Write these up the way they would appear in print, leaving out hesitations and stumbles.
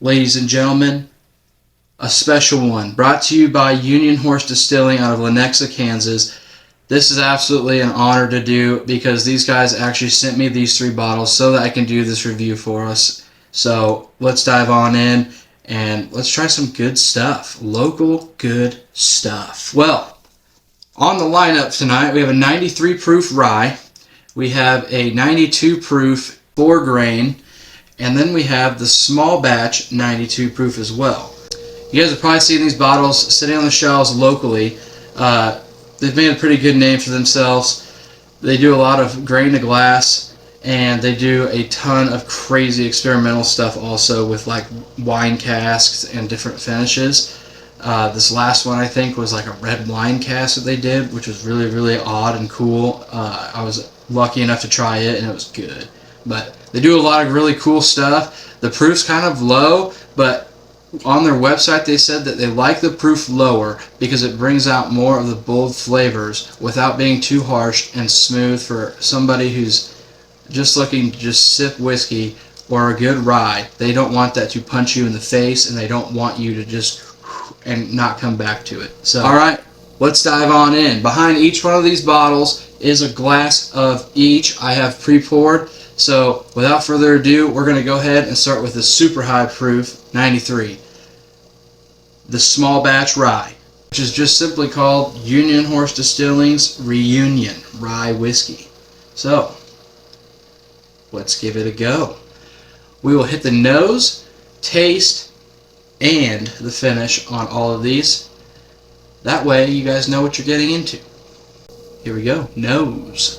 ladies and gentlemen, a special one brought to you by Union Horse Distilling out of Lenexa, Kansas. This is absolutely an honor to do because these guys actually sent me these 3 bottles so that I can do this review for us. So let's dive on in and let's try some good stuff. Local good stuff. Well, on the lineup tonight we have a 93 proof rye, we have a 92 proof 4 grain, and then we have the small batch 92 proof as well. You guys have probably seen these bottles sitting on the shelves locally. They've made a pretty good name for themselves. They do a lot of grain to glass, and they do a ton of crazy experimental stuff also with like wine casks and different finishes. This last one I think was like a red wine cask that they did, which was really odd and cool. I was lucky enough to try it and it was good. But they do a lot of really cool stuff. The proof's kind of low, but on their website they said that they like the proof lower because it brings out more of the bold flavors without being too harsh and smooth for somebody who's just looking to just sip whiskey or a good rye. They don't want that to punch you in the face, and they don't want you to just and not come back to it. So alright, let's dive on in. Behind each one of these bottles is a glass of each I have pre-poured. So without further ado, we're going to go ahead and start with the super high proof 93, the small batch rye, which is just simply called Union Horse Distilling's Reunion Rye Whiskey. So let's give it a go. We will hit the nose, taste, and the finish on all of these. That way you guys know what you're getting into. Here we go. Nose.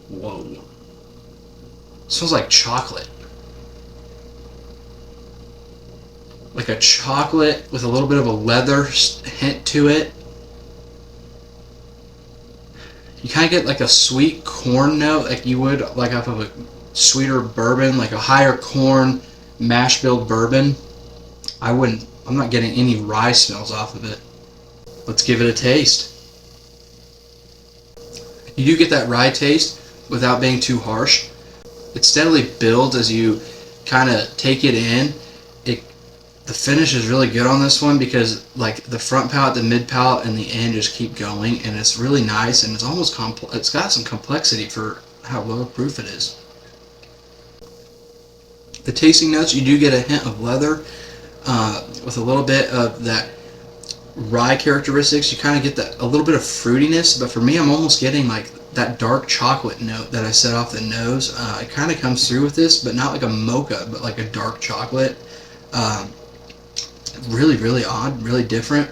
Whoa. It smells like chocolate. Like a chocolate with a little bit of a leather hint to it. You kind of get like a sweet corn note like you would like off of a sweeter bourbon, like a higher corn mash bill bourbon. I'm not getting any rye smells off of it. Let's give it a taste. You do get that rye taste without being too harsh. It steadily builds as you kind of take it in. The finish is really good on this one because like the front palate, the mid palate, and the end just keep going, and it's really nice, and it's almost it's got some complexity for how low proof it is. The tasting notes, you do get a hint of leather with a little bit of that rye characteristics. You kind of get that a little bit of fruitiness, but for me I'm almost getting like that dark chocolate note that I set off the nose. It kind of comes through with this, but not like a mocha, but like a dark chocolate. Really odd, really different.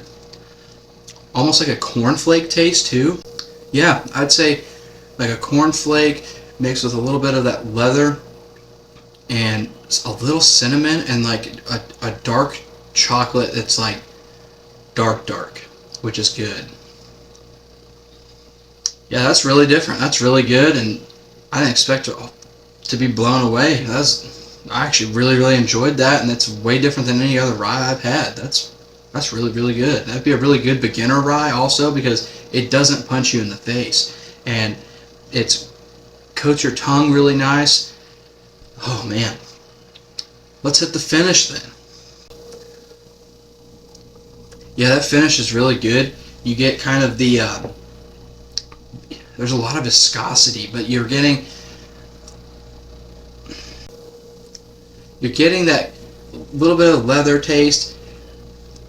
Almost like a cornflake taste too. Yeah, I'd say like a cornflake mixed with a little bit of that leather and a little cinnamon and like a dark chocolate that's like dark, which is good. Yeah, that's really different. That's really good, and I didn't expect to be blown away. I actually really enjoyed that, and it's way different than any other rye I've had. That's really good. That'd be a really good beginner rye also because it doesn't punch you in the face, and it coats your tongue really nice. Oh man. Let's hit the finish then. Yeah, that finish is really good. You get kind of the there's a lot of viscosity, but you're getting that little bit of leather taste,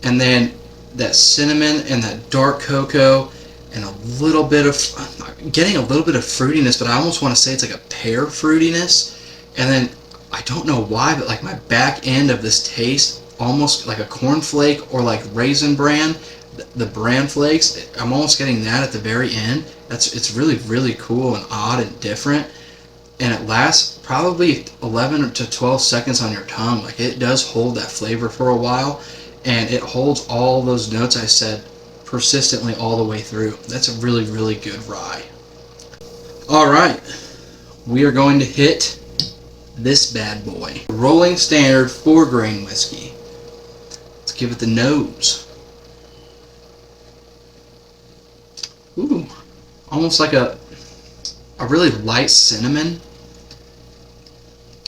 and then that cinnamon and that dark cocoa, and a little bit of getting a little bit of fruitiness, but I almost want to say it's like a pear fruitiness. And then I don't know why, but like my back end of this taste, almost like a cornflake or like Raisin Bran, the bran flakes. I'm almost getting that at the very end. It's really cool and odd and different, and it lasts probably 11 to 12 seconds on your tongue. Like it does hold that flavor for a while, and it holds all those notes I said persistently all the way through. That's a really good rye. Alright, we are going to hit this bad boy. Rolling Standard 4 grain whiskey. Let's give it the nose. Ooh, almost like a really light cinnamon.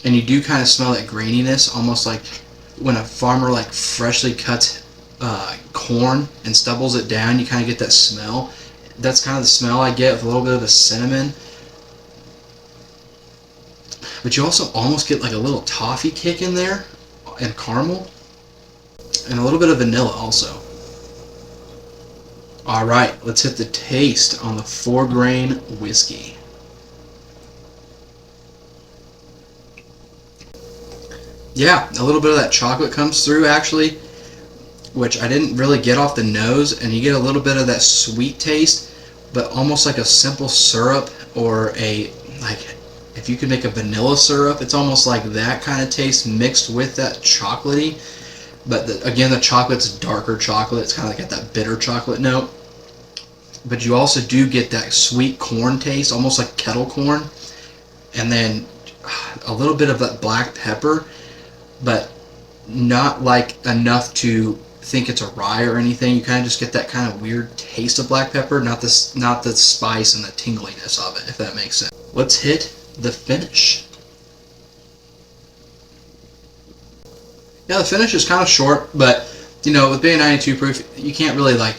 and you do kind of smell that graininess, almost like when a farmer like freshly cuts corn and stubbles it down. You kind of get that smell. That's kind of the smell I get with a little bit of the cinnamon. But you also almost get like a little toffee kick in there, and caramel, and a little bit of vanilla also. Alright, let's hit the taste on the 4-grain whiskey. Yeah, a little bit of that chocolate comes through actually, which I didn't really get off the nose, and you get a little bit of that sweet taste, but almost like a simple syrup, or a, like, if you could make a vanilla syrup, it's almost like that kind of taste mixed with that chocolatey. But again, the chocolate's darker chocolate. It's kind of like got that bitter chocolate note. But you also do get that sweet corn taste, almost like kettle corn. And then a little bit of that black pepper, but not like enough to think it's a rye or anything. You kind of just get that kind of weird taste of black pepper, not the spice and the tingliness of it, if that makes sense. Let's hit the finish. Yeah, the finish is kind of short, but you know, with being 92 proof, you can't really like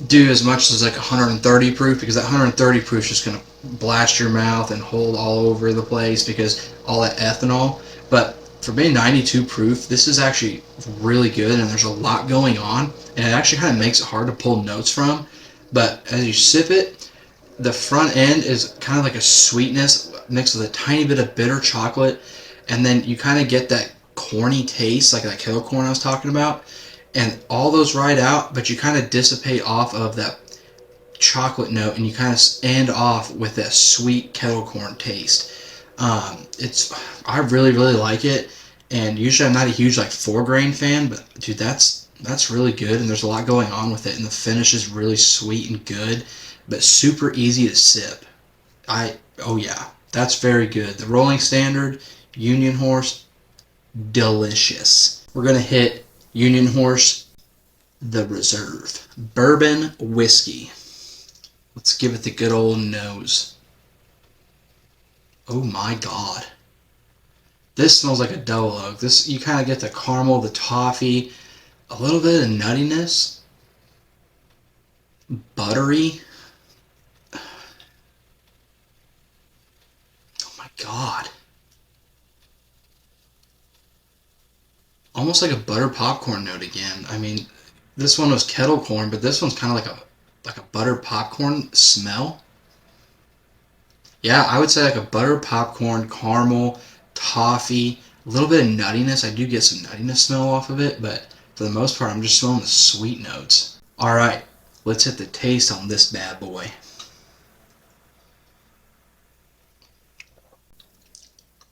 do as much as like 130 proof, because that 130 proof is just going to blast your mouth and hold all over the place because all that ethanol. But for being 92 proof, this is actually really good, and there's a lot going on, and it actually kind of makes it hard to pull notes from. But as you sip it, the front end is kind of like a sweetness mixed with a tiny bit of bitter chocolate, and then you kind of get that corny taste, like that kettle corn I was talking about, and all those ride out, but you kind of dissipate off of that chocolate note, and you kind of end off with that sweet kettle corn taste. I really like it, and usually I'm not a huge like 4-grain fan, but dude, that's really good, and there's a lot going on with it, and the finish is really sweet and good, but super easy to sip. Oh yeah, that's very good. The Rolling Standard, Union Horse, delicious. We're gonna hit Union Horse, the Reserve Bourbon Whiskey. Let's give it the good old nose. Oh my god. This smells like a double oak. This, you kind of get the caramel, the toffee, a little bit of nuttiness, buttery. Oh my god. Almost like a butter popcorn note again. I mean, this one was kettle corn, but this one's kind of like a butter popcorn smell. Yeah, I would say like a butter popcorn, caramel, toffee, a little bit of nuttiness. I do get some nuttiness smell off of it, but for the most part, I'm just smelling the sweet notes. All right, let's hit the taste on this bad boy.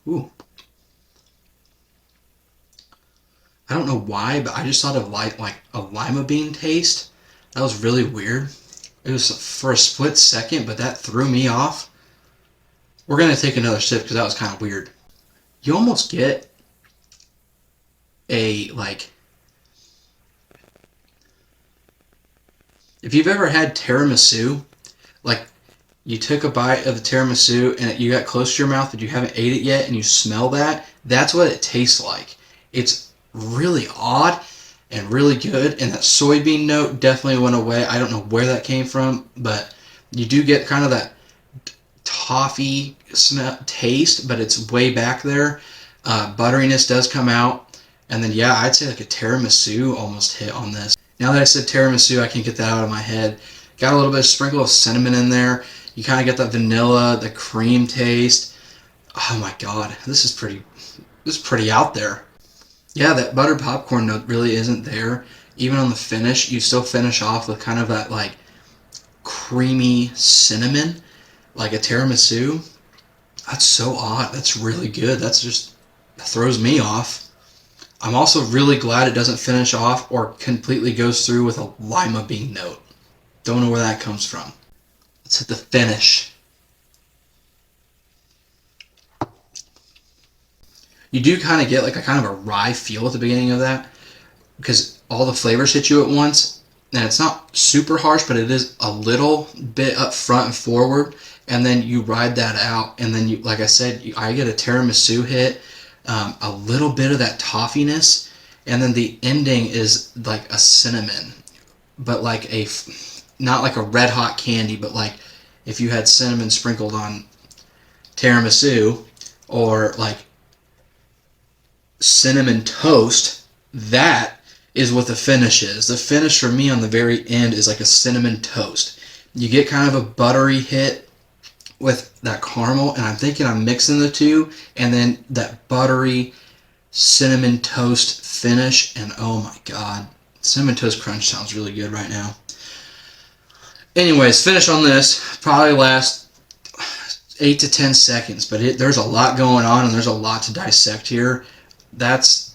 Ooh. I don't know why, but I just thought of like a lima bean taste. That was really weird. It was for a split second, but that threw me off. We're going to take another sip because that was kind of weird. You almost get a, like, if you've ever had tiramisu, like you took a bite of the tiramisu and you got close to your mouth but you haven't ate it yet and you smell that, that's what it tastes like. It's really odd and really good, and that soybean note definitely went away. I don't know where that came from, but you do get kind of that toffee smell taste, but it's way back there. Butteriness does come out, and then yeah, I'd say like a tiramisu almost hit on this. Now that I said tiramisu, I can get that out of my head. Got a little bit of sprinkle of cinnamon in there. You kind of get that vanilla, the cream taste. Oh my god, this is pretty out there. Yeah, that butter popcorn note really isn't there. Even on the finish, you still finish off with kind of that like creamy cinnamon, like a tiramisu. That's so odd. That's really good. That throws me off. I'm also really glad it doesn't finish off or completely goes through with a lima bean note. Don't know where that comes from. Let's hit the finish. You do kind of get like a kind of a rye feel at the beginning of that, because all the flavors hit you at once, and it's not super harsh, but it is a little bit up front and forward, and then you ride that out, and then you, like I said, I get a tiramisu hit, a little bit of that toffiness, and then the ending is like a cinnamon, but like not like a red hot candy, but like if you had cinnamon sprinkled on tiramisu, or like cinnamon toast. That is what the finish is. The finish for me on the very end is like a cinnamon toast. You get kind of a buttery hit with that caramel, and I'm thinking I'm mixing the two, and then that buttery cinnamon toast finish, and oh my god, cinnamon toast crunch sounds really good right now. Anyways, finish on this probably lasts 8 to 10 seconds, but there's a lot going on, and there's a lot to dissect here. That's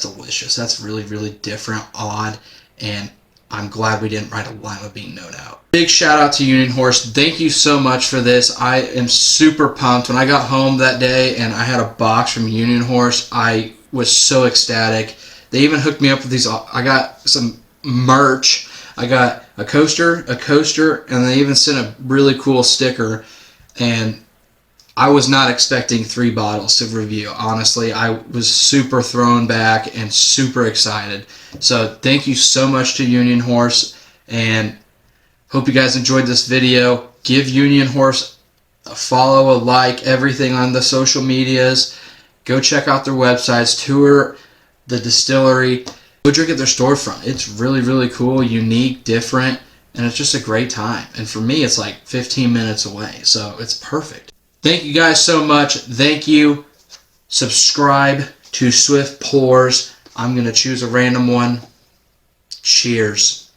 delicious. That's really, really different, odd, and I'm glad we didn't write a lima bean note out. Big shout out to Union Horse. Thank you so much for this. I am super pumped. When I got home that day and I had a box from Union Horse, I was so ecstatic. They even hooked me up with these. I got some merch. I got a coaster, and they even sent a really cool sticker. And I was not expecting 3 bottles to review. Honestly, I was super thrown back and super excited. So thank you so much to Union Horse, and hope you guys enjoyed this video. Give Union Horse a follow, a like, everything on the social medias. Go check out their websites, tour the distillery, go drink at their storefront. It's really, really cool, unique, different, and it's just a great time. And for me, it's like 15 minutes away, so it's perfect. Thank you guys so much. Thank you. Subscribe to Swift Pours. I'm going to choose a random one. Cheers.